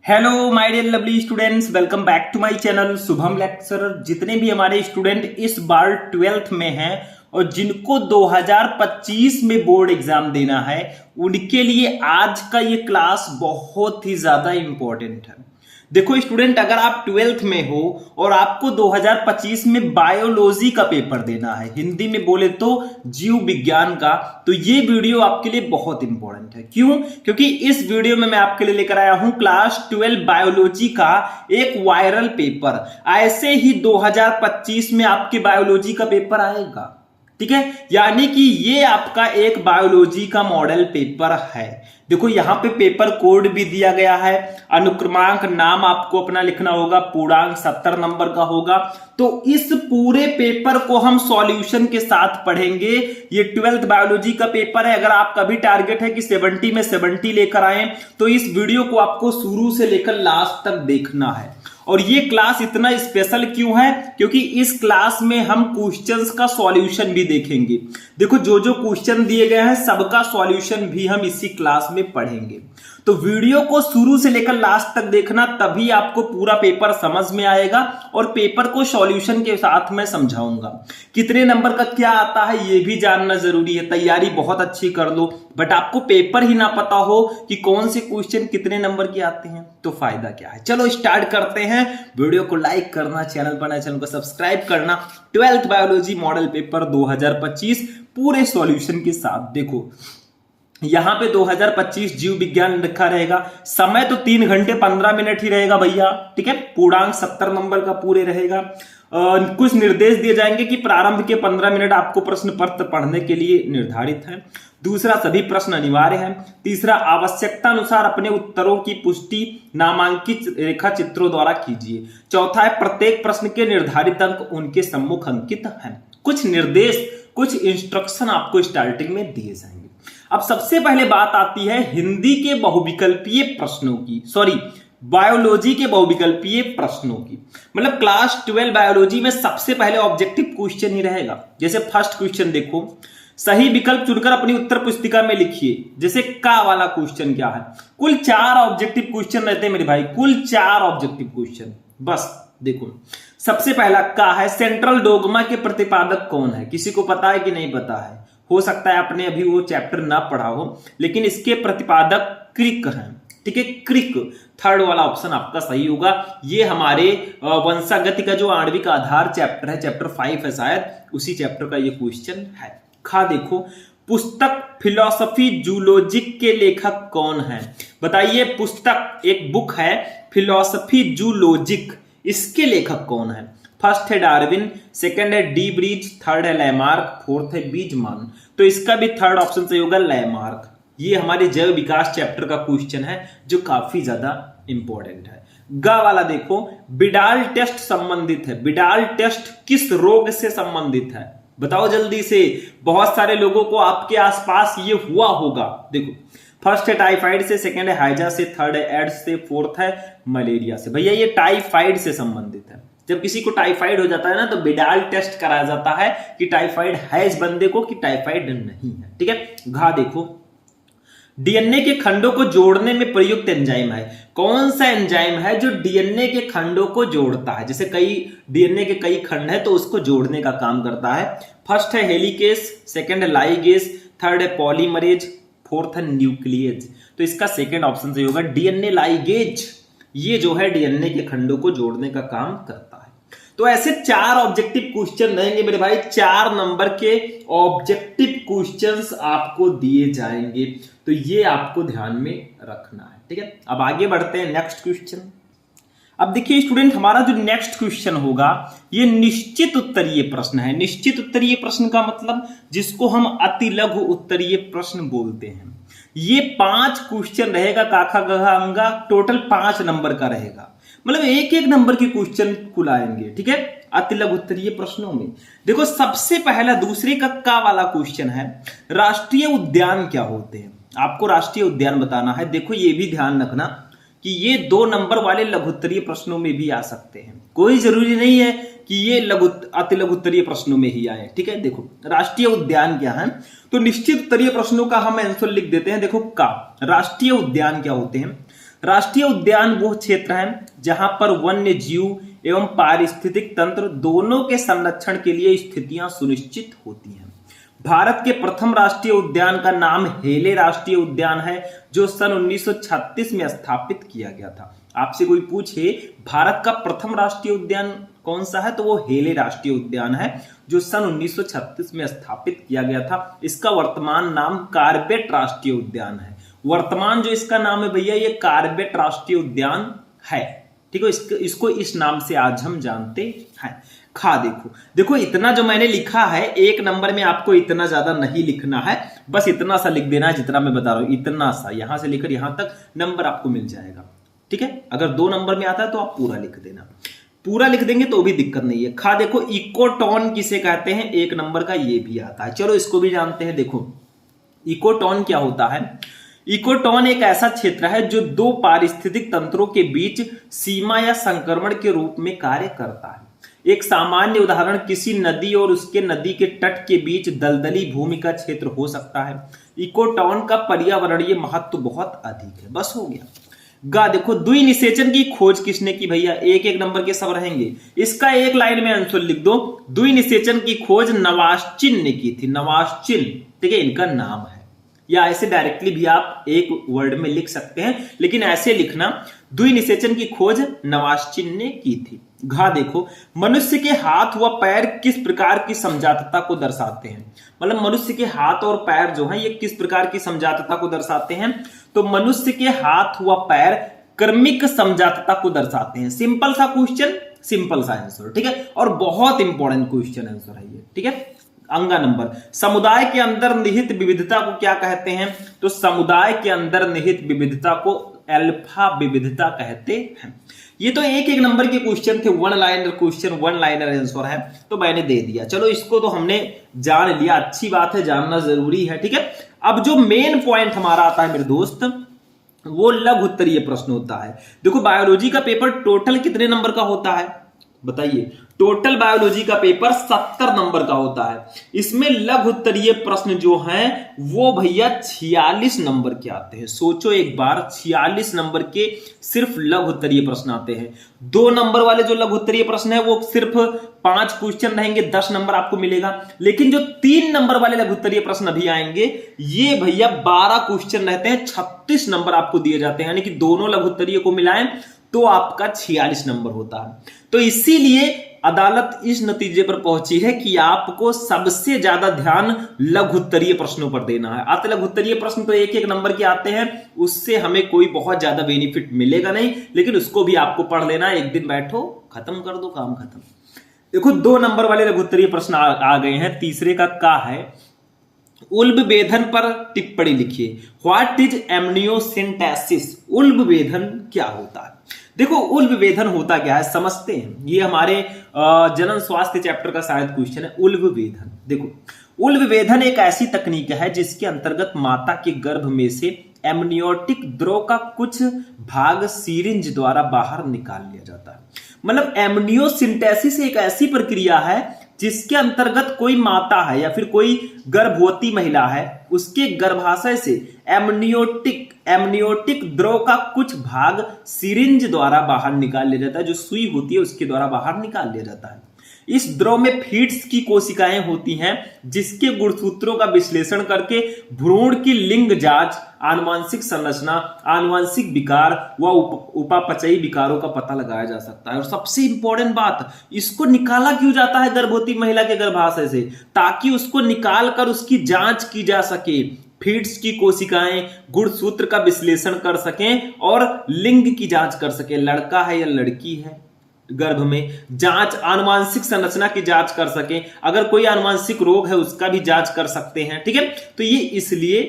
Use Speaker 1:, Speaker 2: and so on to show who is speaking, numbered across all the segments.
Speaker 1: Hello my dear lovely students, welcome back to my channel Shubham lecturer. जितने भी हमारे student इस बार 12th में हैं और जिनको 2025 में बोर्ड एग्जाम देना है, उनके लिए आज का ये क्लास बहुत ही ज्यादा इंपॉर्टेंट है। देखो स्टूडेंट, अगर आप 12th में हो और आपको 2025 में बायोलॉजी का पेपर देना है, हिंदी में बोले तो जीव विज्ञान का, तो ये वीडियो आपके लिए बहुत इंपॉर्टेंट है। क्यों? क्योंकि इस वीडियो में मैं आपके लिए लेकर आया हूं क्लास 12 बायोलॉजी का एक वायरल पेपर। ऐसे ही 2025 में आपके बायोलॉजी का पेपर आएगा, ठीक है। यानी कि ये आपका एक बायोलॉजी का मॉडल पेपर है। देखो यहां पे पेपर कोड भी दिया गया है, अनुक्रमांक नाम आपको अपना लिखना होगा, पूर्णांक 70 नंबर का होगा। तो इस पूरे पेपर को हम सॉल्यूशन के साथ पढ़ेंगे। ये 12th बायोलॉजी का पेपर है। अगर आपका भी टारगेट है कि 70 में 70 लेकर आए, तो इस वीडियो को आपको शुरू से लेकर लास्ट तक देखना है। और ये क्लास इतना स्पेशल क्यों है? क्योंकि इस क्लास में हम क्वेश्चंस का सॉल्यूशन भी देखेंगे। देखो जो जो क्वेश्चन दिए गए हैं सबका सॉल्यूशन भी हम इसी क्लास में पढ़ेंगे। तो वीडियो को शुरू से लेकर लास्ट तक देखना, तभी आपको पूरा पेपर समझ में आएगा। और पेपर को सॉल्यूशन के साथ मैं समझाऊंगा। कितने नंबर का क्या आता है ये भी जानना जरूरी है। तैयारी बहुत अच्छी कर लो, बट आपको पेपर ही ना पता हो कि कौन से क्वेश्चन कितने नंबर के आते हैं, तो फायदा क्या है। चलो स्टार्ट करते हैं। वीडियो को लाइक करना, चैनल पर नए चैनल को सब्सक्राइब करना। 12th बायोलॉजी मॉडल पेपर 2025 पूरे सॉल्यूशन के साथ। देखो यहां पे 2025 जीव विज्ञान लिखा रहेगा। समय तो 3 घंटे 15 मिनट ही रहेगा भैया, ठीक है। पूर्णांक 70 नंबर का पूरे रहेगा। कुछ निर्देश दिए जाएंगे कि प्रारंभ के 15 मिनट आपको प्रश्न पत्र पढ़ने के लिए निर्धारित है। दूसरा, सभी प्रश्न अनिवार्य है। तीसरा, आवश्यकता अनुसार अपने उत्तरों की पुष्टि नामांकित रेखा चित्रों द्वारा कीजिए। चौथा है, प्रत्येक प्रश्न के निर्धारित अंक उनके सम्मुख अंकित हैं। कुछ निर्देश, कुछ इंस्ट्रक्शन आपको स्टार्टिंग में दिए जाएंगे। अब सबसे पहले बात आती है हिंदी के बहुविकल्पीय प्रश्नों की, बायोलॉजी के बहुविकल्पीय प्रश्नों की। मतलब क्लास 12 बायोलॉजी में सबसे पहले ऑब्जेक्टिव क्वेश्चन ही रहेगा। जैसे फर्स्ट क्वेश्चन देखो, सही विकल्प चुनकर अपनी उत्तर पुस्तिका में लिखिए। जैसे का वाला क्वेश्चन क्या है, कुल 4 ऑब्जेक्टिव क्वेश्चन रहते हैं मेरे भाई, कुल 4 ऑब्जेक्टिव क्वेश्चन। बस देखो सबसे पहला का है, सेंट्रल डोगमा के प्रतिपादक कौन है? किसी को पता है कि नहीं पता है? हो सकता है आपने अभी वो चैप्टर ना पढ़ा हो, लेकिन इसके प्रतिपादक क्रिक हैं, ठीक है। क्रिक थर्ड वाला ऑप्शन आपका सही होगा। ये हमारे वंशागति का जो आणविक आधार चैप्टर है, चैप्टर 5 है शायद, उसी चैप्टर का ये क्वेश्चन है। खा देखो, पुस्तक फिलॉसफी जूलॉजिक के लेखक कौन है? बताइए, पुस्तक एक बुक है फिलॉसफी जूलॉजिक, इसके लेखक कौन है? फर्स्ट है डार्विन, सेकंड है डी ब्रीज, थर्ड है लैमार्क, फोर्थ है बीजमान। तो इसका भी थर्ड ऑप्शन सही होगा, लैमार्क। ये हमारे जैव विकास चैप्टर का क्वेश्चन है जो काफी ज्यादा इंपॉर्टेंट है। गा वाला देखो, बिडाल टेस्ट संबंधित है। बिडाल टेस्ट किस रोग से संबंधित है? बताओ जल्दी से। बहुत सारे लोगों को आपके आसपास ये हुआ होगा। देखो फर्स्ट है टाइफाइड से, सेकंड है हैजा से, थर्ड है एड्स से, फोर्थ है मलेरिया से। भैया ये टाइफाइड से संबंधित है। जब किसी को टाइफाइड हो जाता है ना, तो बिडाल टेस्ट कराया जाता है कि टाइफाइड है इस बंदे को कि टाइफाइड नहीं है, ठीक है। घा देखो, डीएनए के खंडों को जोड़ने में प्रयुक्त एंजाइम है। कौन सा एंजाइम है जो डीएनए के खंडों को जोड़ता है? जैसे कई डीएनए के कई खंड है तो उसको जोड़ने का काम करता है। फर्स्ट है हेलिकेस, सेकंड है लाइगेस, थर्ड है पॉलीमरेज, फोर्थ है न्यूक्लियेज। तो इसका सेकंड ऑप्शन सही होगा, डीएनए लाइगेज। ये जो है डीएनए के खंडों को जोड़ने का काम करता है। तो ऐसे 4 ऑब्जेक्टिव क्वेश्चन रहेंगे मेरे भाई। 4 नंबर के ऑब्जेक्टिव क्वेश्चंस आपको दिए जाएंगे, तो ये आपको ध्यान में रखना है, ठीक है। अब आगे बढ़ते हैं नेक्स्ट क्वेश्चन। अब देखिए स्टूडेंट, हमारा जो नेक्स्ट क्वेश्चन होगा ये निश्चित उत्तरीय प्रश्न है। निश्चित उत्तरीय प्रश्न का मतलब जिसको हम अति लघु उत्तरीय प्रश्न बोलते हैं। ये 5 क्वेश्चन रहेगा, काखा गघा अंगा, टोटल 5 नंबर का रहेगा। मतलब एक एक नंबर के क्वेश्चन कुल आएंगे, ठीक है, अति लघु उत्तरीय प्रश्नों में। देखो सबसे पहला दूसरे का वाला क्वेश्चन है, राष्ट्रीय उद्यान क्या होते हैं? आपको राष्ट्रीय उद्यान बताना है। देखो ये भी ध्यान रखना कि ये 2 नंबर वाले लघु उत्तरीय प्रश्नों में भी आ सकते हैं। कोई जरूरी नहीं है कि ये अति लघु उत्तरीय प्रश्नों में ही आए, ठीक है। देखो राष्ट्रीय उद्यान क्या है, तो निश्चित उत्तरीय प्रश्नों का हम आंसर लिख देते हैं। देखो का राष्ट्रीय उद्यान क्या होते हैं? राष्ट्रीय उद्यान वो क्षेत्र है जहां पर वन्य जीव एवं पारिस्थितिक तंत्र दोनों के संरक्षण के लिए स्थितियां सुनिश्चित होती हैं। भारत के प्रथम राष्ट्रीय उद्यान का नाम हेले राष्ट्रीय उद्यान है, जो सन 1936 में स्थापित किया गया था। आपसे कोई पूछे भारत का प्रथम राष्ट्रीय उद्यान कौन सा है, तो वो हेले राष्ट्रीय उद्यान है, जो सन 1936 में स्थापित किया गया था। इसका वर्तमान नाम कार्बेट राष्ट्रीय उद्यान है। वर्तमान जो इसका नाम है भैया, ये कार्बेट राष्ट्रीय उद्यान है। ठीक है, इसको इस नाम से आज हम जानते हैं। देखो इतना जो मैंने लिखा है, एक नंबर में आपको इतना ज्यादा नहीं लिखना है, बस इतना सा लिख देना है जितना मैं बता रहा हूं, इतना सा, यहां से लेकर यहां तक नंबर आपको मिल जाएगा। ठीक है, अगर 2 नंबर में आता है तो आप पूरा लिख देना, पूरा लिख देंगे तो भी दिक्कत नहीं है। देखो इकोटोन किसे कहते हैं, 1 नंबर का ये भी आता है, चलो इसको भी जानते हैं। देखो इकोटोन क्या होता है। इकोटोन एक ऐसा क्षेत्र है जो 2 पारिस्थितिक तंत्रों के बीच सीमा या संक्रमण के रूप में कार्य करता है। एक सामान्य उदाहरण किसी नदी और उसके नदी के तट के बीच दलदली भूमि का क्षेत्र हो सकता है। इकोटोन का पर्यावरणीय महत्व बहुत अधिक है। बस हो गया। देखो द्वि निषेचन की खोज किसने की भैया, 1-1 नंबर के सब रहेंगे। इसका एक लाइन में आंसर लिख दो। द्वि निषेचन की खोज नवाश्चिन ने की थी, नवाश्चिन। ठीक है, इनका नाम है, या ऐसे डायरेक्टली भी आप एक वर्ड में लिख सकते हैं, लेकिन ऐसे लिखना, द्वि निषेचन की खोज नवाश्चिन ने की थी। देखो मनुष्य के हाथ व पैर किस प्रकार की समझातता को दर्शाते हैं। मतलब मनुष्य के हाथ और पैर जो हैं ये किस प्रकार की समझातता को दर्शाते हैं, तो मनुष्य के हाथ व पैर क्रमिक समझातता को दर्शाते हैं। सिंपल सा क्वेश्चन, सिंपल सा आंसर। ठीक है, और बहुत इंपॉर्टेंट क्वेश्चन आंसर है ये। ठीक है, अंगा नंबर, समुदाय के अंदर निहित विविधता को क्या कहते हैं, तो समुदाय के अंदर निहित विविधता को अल्फा विविधता कहते हैं। ये तो 1-1 नंबर के क्वेश्चन थे, 1 लाइनर क्वेश्चन, 1 लाइनर आंसर है, तो मैंने दे दिया। चलो इसको तो हमने जान लिया, अच्छी बात है, जानना जरूरी है। ठीक है, अब जो मेन पॉइंट हमारा आता है मेरे दोस्त, वो लघु उत्तरीय प्रश्न होता है। देखो बायोलॉजी का पेपर टोटल कितने नंबर का होता है बताइए, टोटल बायोलॉजी का पेपर 70 नंबर का होता है। इसमें लघु उत्तरीय प्रश्न जो हैं वो भैया 46 नंबर के आते हैं। सोचो एक बार, 46 नंबर के सिर्फ लघु उत्तरीय प्रश्न आते हैं। 2 नंबर वाले जो लघु उत्तरीय प्रश्न है वो सिर्फ 5 क्वेश्चन रहेंगे, 10 नंबर आपको मिलेगा। लेकिन जो 3 नंबर वाले लघु उत्तरीय प्रश्न अभी आएंगे, ये भैया 12 क्वेश्चन रहते हैं, 36 नंबर आपको दिए जाते हैं। यानी कि दोनों लघु उत्तरीय को मिलाएं तो आपका 46 नंबर होता है। तो इसीलिए अदालत इस नतीजे पर पहुंची है कि आपको सबसे ज्यादा ध्यान लघु उत्तरीय प्रश्नों पर देना है। अत लघु उत्तरीय प्रश्न तो 1-1 नंबर के आते हैं, उससे हमें कोई बहुत ज्यादा बेनिफिट मिलेगा नहीं, लेकिन उसको भी आपको पढ़ लेना। एक दिन बैठो, खत्म कर दो, काम खत्म। देखो 2 नंबर वाले लघु उत्तरीय प्रश्न आ गए हैं। तीसरे का है, उल्ब वेधन पर टिप्पणी लिखिए। What is amniocentesis? उल्ब वेधन क्या होता है? देखो उल्ब वेधन होता क्या है समझते हैं। ये हमारे जनन स्वास्थ्य चैप्टर का शायद क्वेश्चन है, उल्ब वेधन। देखो उल्ब वेधन एक ऐसी तकनीक है जिसके अंतर्गत माता के गर्भ में से एमनियोटिक द्रव का कुछ भाग सीरिंज द्वारा बाहर निकाल लिया जाता है। मतलब एमनियोसिंथेसिस एक ऐसी प्रक्रिया है जिसके अंतर्गत कोई माता है या फिर कोई गर्भवती महिला है, उसके गर्भाशय से एमनियोटिक द्रव का कुछ भाग सिरिंज द्वारा बाहर निकाल लिया जाता है। जो सुई होती है उसके द्वारा बाहर निकाल लिया जाता है। इस द्रव में फीट्स की कोशिकाएं होती हैं जिसके गुणसूत्रों का विश्लेषण करके भ्रूण की लिंग जांच, आनुवांशिक संरचना, आनुवांशिक विकार व उपापचयी विकारों का पता लगाया जा सकता है। और सबसे इंपॉर्टेंट बात, इसको निकाला क्यों जाता है गर्भवती महिला के गर्भाशय से? ताकि उसको निकाल कर उसकी जांच की जा सके, फीट्स की कोशिकाएं गुणसूत्र का विश्लेषण कर सकें और लिंग की जांच कर सके, लड़का है या लड़की है गर्भ में, जांच, आनुवांशिक संरचना की जांच कर सके, अगर कोई आनुवांशिक रोग है उसका भी जांच कर सकते हैं। ठीक है, तो ये इसलिए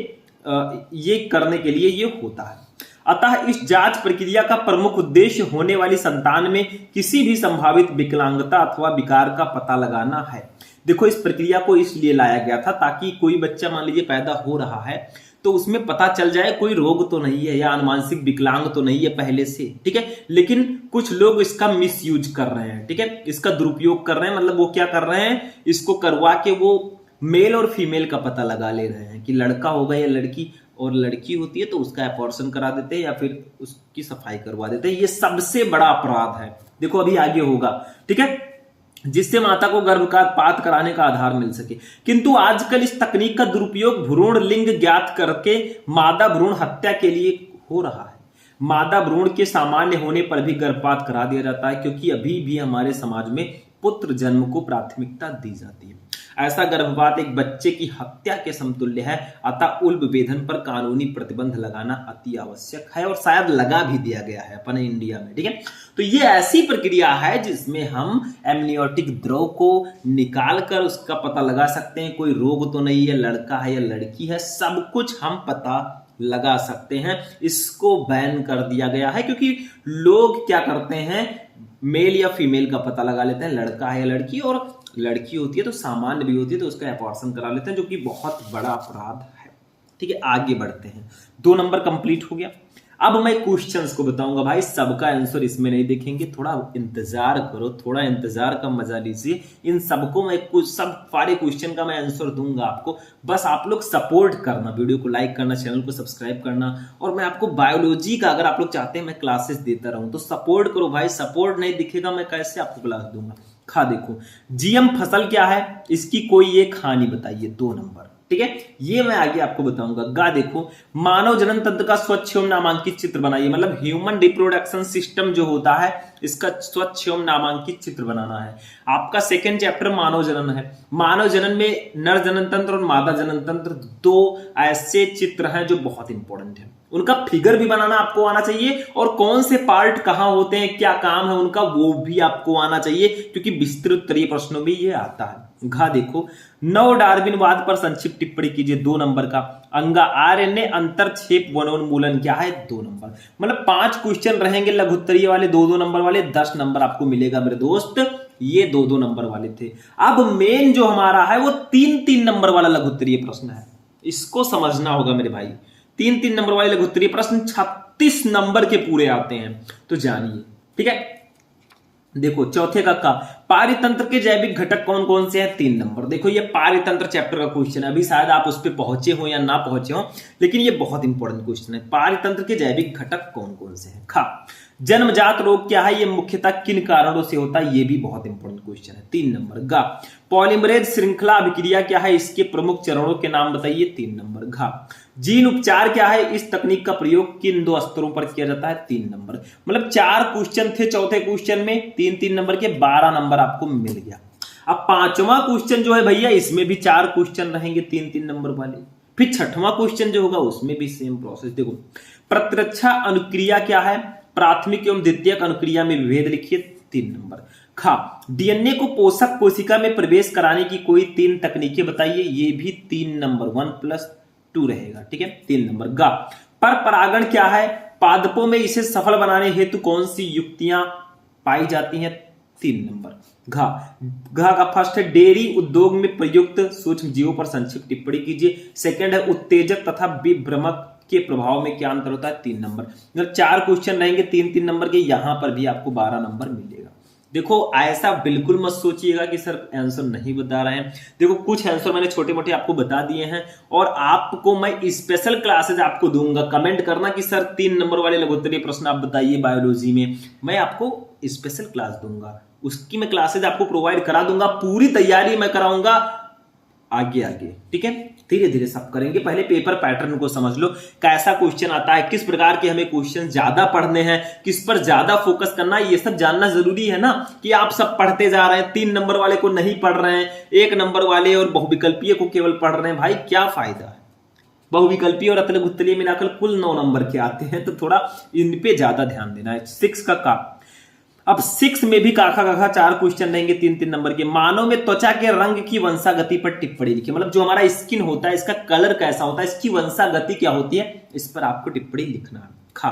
Speaker 1: ये करने के लिए ये होता है। अतः इस जांच प्रक्रिया का प्रमुख उद्देश्य होने वाली संतान में किसी भी संभावित विकलांगता अथवा विकार का पता लगाना है। देखो इस प्रक्रिया को इसलिए लाया गया था ताकि कोई बच्चा मान लीजिए पैदा हो रहा है तो उसमें पता चल जाए कोई रोग तो नहीं है या आनुवांशिक विकलांग तो नहीं है पहले से। ठीक है, लेकिन कुछ लोग इसका मिसयूज कर रहे हैं। ठीक है, इसका दुरुपयोग कर रहे हैं। मतलब वो क्या कर रहे हैं, इसको करवा के वो मेल और फीमेल का पता लगा ले रहे हैं कि लड़का होगा या लड़की। और लड़की होती है तो उसका अपॉर्शन करा देते हैं या फिर उसकी सफाई करवा देते हैं। ये सबसे बड़ा अपराध है। देखो अभी आगे होगा, ठीक है, जिससे माता को गर्भपात कराने का आधार मिल सके। किंतु आजकल इस तकनीक का दुरुपयोग भ्रूण लिंग ज्ञात करके मादा भ्रूण हत्या के लिए हो रहा है। मादा भ्रूण के सामान्य होने पर भी गर्भपात करा दिया जाता है, क्योंकि अभी भी हमारे समाज में पुत्र जन्म को प्राथमिकता दी जाती है। ऐसा गर्भपात एक बच्चे की हत्या के समतुल्य है, अतः उल्ब वेधन पर कानूनी प्रतिबंध लगाना अति आवश्यक है, और शायद लगा भी दिया गया है अपने इंडिया में, ठीक है। तो ये ऐसी प्रक्रिया है जिसमें हम एमनियोटिक द्रव को निकाल कर उसका पता लगा सकते हैं, कोई रोग तो नहीं है, लड़का है या लड़की है, सब कुछ हम पता लगा सकते हैं। इसको बैन कर दिया गया है, क्योंकि लोग क्या करते हैं, मेल या फीमेल का पता लगा लेते हैं, लड़का है या लड़की, और लड़की होती है तो सामान्य भी होती है तो उसका अपॉर्शन करा लेते हैं, जो कि बहुत बड़ा अपराध है, ठीक है। आगे बढ़ते हैं, 2 नंबर कंप्लीट हो गया। अब मैं क्वेश्चंस को बताऊंगा भाई, सबका आंसर इसमें नहीं देखेंगे, थोड़ा इंतजार करो, थोड़ा इंतजार का मजा लीजिए। इन सबको मैं कुछ सब सारे क्वेश्चन का मैं आंसर दूंगा आपको, बस आप लोग सपोर्ट करना, वीडियो को लाइक करना, चैनल को सब्सक्राइब करना, और मैं आपको बायोलॉजी का अगर आप लोग चाहते हैं मैं क्लासेस देता रहूं तो सपोर्ट करो भाई। सपोर्ट नहीं दिखेगा मैं कैसे आपको क्लास दूंगा। खा देखो, जीएम फसल क्या है, इसकी कोई एक हानि बताइए, 2 नंबर, ठीक है, ये मैं आगे आपको बताऊंगा। गा देखो, मानव जनन तंत्र का स्वच्छ एवं नामांकित चित्र बनाइए, मतलब ह्यूमन रिप्रोडक्शन सिस्टम जो होता है इसका स्वच्छ एवं नामांकित चित्र बनाना है। आपका सेकंड चैप्टर मानव जनन है। मानव जनन में नर जनन तंत्र और मादा जनन तंत्र 2 ऐसे चित्र हैं जो बहुत इंपॉर्टेंट है, उनका फिगर भी बनाना आपको आना चाहिए, और कौन से पार्ट कहां होते हैं, क्या काम है उनका, वो भी आपको आना चाहिए, क्योंकि विस्तृत उत्तरीय प्रश्नों में ये आता है। घा देखो, नव डार्विनवाद पर संक्षिप्त टिप्पणी कीजिए, 2 नंबर का। अंगा आरएनए अंतरक्षेप वनोन्मूलन क्या है, 2 नंबर। मतलब 5 क्वेश्चन रहेंगे लघुत्तरीय वाले, 2-2 नंबर वाले, 10 नंबर आपको मिलेगा मेरे दोस्त। ये 2-2 नंबर वाले थे। अब मेन जो हमारा है वो 3-3 नंबर वाला लघुत्तरीय प्रश्न है, इसको समझना होगा मेरे भाई। 3-3 नंबर वाले लघुत्तरीय प्रश्न 36 नंबर के पूरे आते हैं, तो जानिए, ठीक है। देखो चौथे का पारितंत्र के जैविक घटक कौन कौन से हैं, 3 नंबर। देखो ये पारितंत्र चैप्टर का क्वेश्चन है, अभी शायद आप उस पर पहुंचे हो या ना पहुंचे हो, लेकिन ये बहुत इंपॉर्टेंट क्वेश्चन है। पारितंत्र के जैविक घटक कौन कौन से हैं। खा, जन्मजात रोग क्या है, ये मुख्यतः किन कारणों से होता है, ये भी बहुत इंपॉर्टेंट क्वेश्चन है, 3 नंबर। गा, पॉलीमरेज श्रृंखला अभिक्रिया क्या है, इसके प्रमुख चरणों के नाम बताइए, 3 नंबर। घा, जीन उपचार क्या है, इस तकनीक का प्रयोग किन 2 स्तरों पर किया जाता है, 3 नंबर। मतलब 4 क्वेश्चन थे चौथे क्वेश्चन में, 3-3 नंबर के, 12 नंबर आपको मिल गया। अब 5वां क्वेश्चन जो है भैया, इसमें भी 4 क्वेश्चन रहेंगे 3-3 नंबर वाले। फिर 6वां क्वेश्चन जो होगा उसमें भी सेम प्रोसेस। देखो, प्रतिरक्षा अनुक्रिया क्या है, प्राथमिक एवं द्वितीयक अनुक्रिया में विभेद लिखिए, 3 नंबर। खा, डीएनए को पोषक कोशिका में प्रवेश कराने की कोई 3 तकनीकें बताइए, ये भी 3 नंबर, 1+2 रहेगा, ठीक है, 3 नंबर। गा, पर परागण क्या है, पादपों में इसे सफल बनाने हेतु कौन सी युक्तियां पाई जाती हैं, 3 नंबर। घा, घा का फर्स्ट है डेयरी उद्योग में प्रयुक्त सूक्ष्म जीवों पर संक्षिप्त टिप्पणी कीजिए। सेकंड है उत्तेजक तथा विभ्रमक के प्रभाव में क्या अंतर होता है, 3 नंबर। मतलब 4 क्वेश्चन रहेंगे 3-3 नंबर के, यहां पर भी आपको 12 नंबर मिलेगा। देखो ऐसा बिल्कुल मत सोचिएगा कि सर आंसर नहीं बता रहे हैं। देखो कुछ आंसर मैंने छोटे मोटे आपको बता दिए हैं, और आपको मैं स्पेशल क्लासेस आपको दूंगा। कमेंट करना कि सर 3 नंबर वाले लघुत्तरीय प्रश्न आप बताइए बायोलॉजी में, मैं आपको स्पेशल क्लास दूंगा, उसकी मैं क्लासेज आपको प्रोवाइड करा दूंगा, पूरी तैयारी मैं कराऊंगा आगे आगे, ठीक है। धीरे धीरे सब करेंगे, पहले पेपर पैटर्न को समझ लो, कैसा क्वेश्चन आता है, किस प्रकार के हमें क्वेश्चन ज्यादा पढ़ने हैं, किस पर ज्यादा फोकस करना है, ये सब जानना जरूरी है ना। कि आप सब पढ़ते जा रहे हैं, 3 नंबर वाले को नहीं पढ़ रहे हैं, 1 नंबर वाले और बहुविकल्पीय को केवल पढ़ रहे हैं, भाई क्या फायदा है। बहुविकल्पीय और अतल गुत्तलीय मिलाकर कुल 9 नंबर के आते हैं, तो थोड़ा इन पे ज्यादा ध्यान देना है। 6 का अब 6 में भी काखा काखा 4 क्वेश्चन रहेंगे 3-3 नंबर के। मानव में त्वचा के रंग की वंशागति पर टिप्पणी लिखिए, मतलब जो हमारा स्किन होता है इसका कलर कैसा होता है, इसकी वंशागति क्या होती है, इस पर आपको टिप्पणी लिखना है। खा,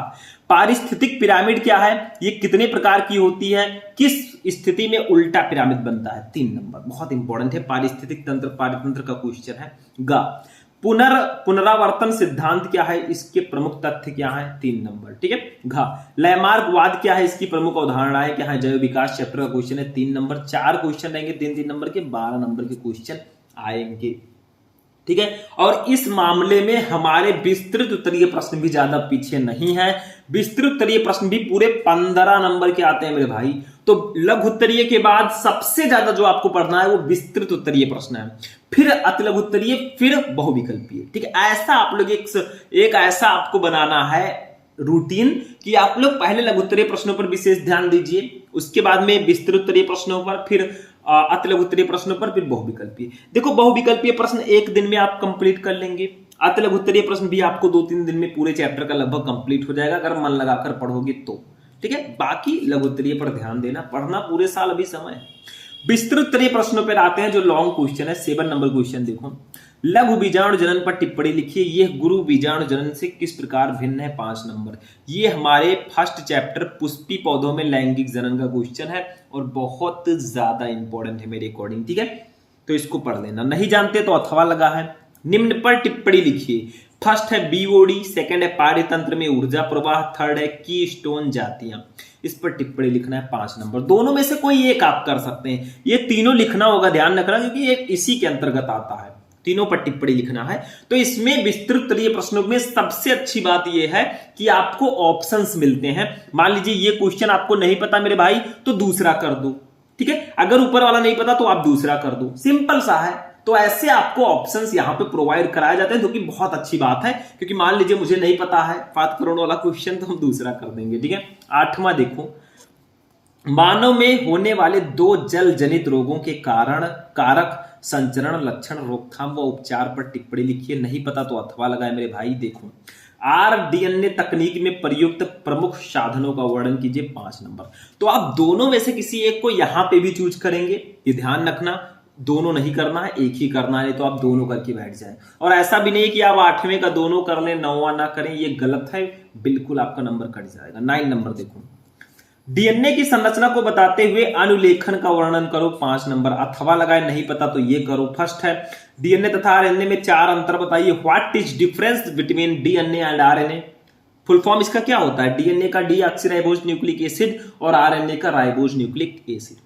Speaker 1: पारिस्थितिक पिरामिड क्या है, ये कितने प्रकार की होती है, किस स्थिति में उल्टा पिरामिड बनता है, 3 नंबर, बहुत इंपॉर्टेंट है, पारिस्थितिक तंत्र पारितंत्र का क्वेश्चन है। गा, पुनरावर्तन सिद्धांत क्या है, इसके प्रमुख तथ्य क्या है, 3 नंबर, ठीक है। घा, लयमार्गवाद क्या है, इसकी प्रमुख अवधारणाएं क्या है, जैव विकास चैप्टर का क्वेश्चन है, 3 नंबर। 4 क्वेश्चन रहेंगे 3-3 नंबर के, 12 नंबर के क्वेश्चन आएंगे। ठीक है। और इस मामले में हमारे विस्तृत उत्तरीय प्रश्न भी ज्यादा पीछे नहीं है। विस्तृत उत्तरीय प्रश्न भी पूरे 15 नंबर के आते हैं मेरे भाई। तो लघु उत्तरीय के बाद सबसे ज्यादा जो आपको पढ़ना है वो विस्तृत उत्तरीय प्रश्न है, फिर अति लघु उत्तरीय, फिर बहुविकल्पीय। ठीक है, ऐसा आप लोग एक ऐसा आपको बनाना है रूटीन कि आप लोग पहले लघु उत्तरीय प्रश्नों पर विशेष ध्यान दीजिए, उसके बाद में विस्तृत उत्तरीय प्रश्नों पर, फिर अति लघु उत्तरीय प्रश्नों पर, फिर बहुविकल्पीय। देखो बहुविकल्पीय प्रश्न एक दिन में आप कंप्लीट कर लेंगे, अति लघु उत्तरीय प्रश्न भी आपको 2-3 दिन में पूरे चैप्टर का लगभग कंप्लीट हो जाएगा अगर मन लगाकर पढ़ोगे तो। ठीक है, बाकी लघु उत्तरीय पर ध्यान देना, पढ़ना पूरे साल अभी समय है। विस्तृत उत्तरीय प्रश्नों पर आते हैं जो लॉन्ग क्वेश्चन है। 7 नंबर क्वेश्चन देखो, लघु बीजाणु जनन पर टिप्पणी लिखिए, यह गुरु बीजाणु जनन से किस प्रकार भिन्न है। 5 नंबर। ये हमारे फर्स्ट चैप्टर पुष्पी पौधों में लैंगिक जनन का क्वेश्चन है और बहुत ज्यादा इंपॉर्टेंट है मेरे अकॉर्डिंग। ठीक है, तो इसको पढ़ लेना, नहीं जानते तो अथवा लगा है। निम्न पर टिप्पणी लिखिए, फर्स्ट है बीओडी, सेकंड है पार्यतंत्र में ऊर्जा प्रवाह, थर्ड है की स्टोन जातियां। इस पर टिप्पणी लिखना है 5 नंबर। दोनों में से कोई एक आप कर सकते हैं, ये तीनों लिखना होगा, ध्यान रखना, क्योंकि एक इसी के अंतर्गत आता है, तीनों पर टिप्पणी लिखना है। तो इसमें विस्तृत उत्तरीय प्रश्नों में सबसे अच्छी बात यह है कि आपको ऑप्शंस मिलते हैं। मान लीजिए ये क्वेश्चन आपको नहीं पता मेरे भाई, तो दूसरा कर दो। ठीक है, अगर ऊपर वाला नहीं पता तो आप दूसरा कर दो, सिंपल सा है। तो ऐसे आपको ऑप्शंस यहां पे प्रोवाइड कराए जाते हैं, जो कि बहुत अच्छी बात है, क्योंकि मान लीजिए मुझे नहीं पता है 5 करोड़ वाला क्वेश्चन, तो हम दूसरा कर देंगे। ठीक है, 8वां देखो, मानव में होने वाले 2 जल जनित रोगों के कारक संचरण, लक्षण, रोकथाम व उपचार पर टिप्पणी लिखिए, नहीं पता तो अथवा लगाए मेरे भाई। देखो, आरडीएनए तकनीक में प्रयुक्त प्रमुख साधनों का वर्णन कीजिए। 5 नंबर। तो आप दोनों में से किसी एक को यहां पे भी चूज करेंगे, ये ध्यान रखना, दोनों नहीं करना है, एक ही करना है, तो आप दोनों करके बैठ जाए। और ऐसा भी नहीं कि आप 8वें का दोनों कर लें, 9वां ना करें, ये गलत है, बिल्कुल आपका नंबर कट जाएगा। 9 नंबर देखो, डीएनए की संरचना को बताते हुए अनुलेखन का वर्णन करो। 5 नंबर। अथवा लगाए, नहीं पता तो ये करो। फर्स्ट है डीएनए तथा आरएनए में 4 अंतर बताइए। What is difference between DNA and RNA. Full form इसका क्या होता है। डीएनए का डीऑक्सीराइबोज न्यूक्लिक एसिड और आरएनए का राइबोज न्यूक्लिक एसिड।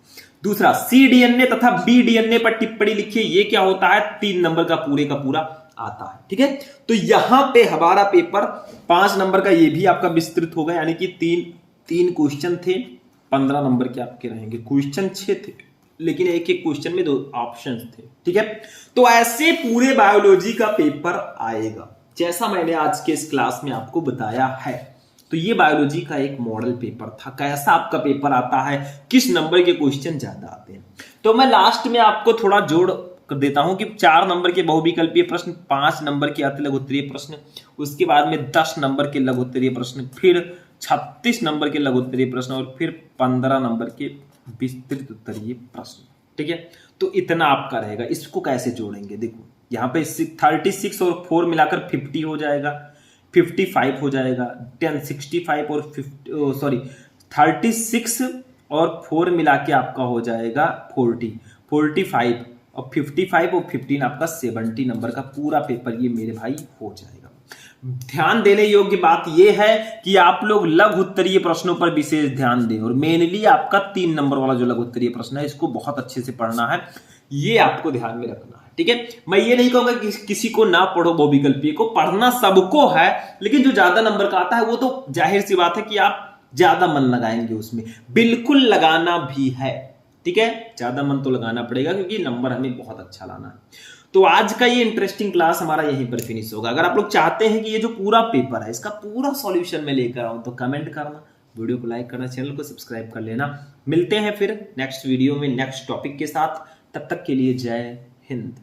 Speaker 1: दूसरा, सी डीएनए तथा बी डीएनए पर टिप्पणी लिखिए, ये क्या होता है। 3 नंबर का पूरा आता है। ठीक है, तो यहां पे हमारा पेपर 5 नंबर का ये भी आपका विस्तृत होगा, यानी कि तीन क्वेश्चन थे, 15 नंबर के आपके रहेंगे। क्वेश्चन 6 थे, लेकिन एक एक क्वेश्चन में 2 ऑप्शंस थे। ठीक है, तो ऐसे पूरे बायोलॉजी का पेपर आएगा, जैसा मैंने आज के इस क्लास में आपको बताया है। तो ये बायोलॉजी का एक मॉडल पेपर था। कैसा आपका पेपर आता है, किस नंबर के क्वेश्चन ज्यादा आते हैं, तो मैं लास्ट में आपको थोड़ा जोड़ कर देता हूं कि 4 नंबर के बहुविकल्पीय प्रश्न, 5 नंबर के अति लघु उत्तरीय प्रश्न, उसके बाद में 10 नंबर के लघु उत्तरीय प्रश्न, फिर 36 नंबर के लघु उत्तरीय प्रश्न, और फिर 15 नंबर के विस्तृत उत्तरीय प्रश्न। ठीक है, तो इतना आपका रहेगा। इसको कैसे जोड़ेंगे, देखो यहाँ पे 36 और 4 मिलाकर 50 हो जाएगा, 55 हो जाएगा, 1065 और 36 और 4 मिला के आपका हो जाएगा 45 और 55 और 15 आपका 70 नंबर का पूरा पेपर ये मेरे भाई हो जाएगा। ध्यान देने योग्य बात यह है कि आप लोग लघु उत्तरीय प्रश्नों पर विशेष ध्यान दें, और मेनली आपका 3 नंबर वाला जो लघु उत्तरीय प्रश्न है, इसको बहुत अच्छे से पढ़ना है, ये आपको ध्यान में रखना है। ठीक है, मैं ये नहीं कहूंगा कि किसी को ना पढ़ो, बहुविकल्पीय को पढ़ना सबको है, लेकिन जो ज्यादा नंबर का आता है वो तो जाहिर सी बात है कि आप ज्यादा मन लगाएंगे उसमें, बिल्कुल लगाना भी है। ठीक है, ज्यादा मन तो लगाना पड़ेगा, क्योंकि नंबर हमें बहुत अच्छा लाना है। तो आज का ये इंटरेस्टिंग क्लास हमारा यहीं पर फिनिश होगा। अगर आप लोग चाहते हैं कि ये जो पूरा पेपर है इसका पूरा सॉल्यूशन मैं लेकर आऊं, तो कमेंट करना, वीडियो को लाइक करना, चैनल को सब्सक्राइब कर लेना। मिलते हैं फिर नेक्स्ट वीडियो में नेक्स्ट टॉपिक के साथ, तब तक के लिए जय हिंद।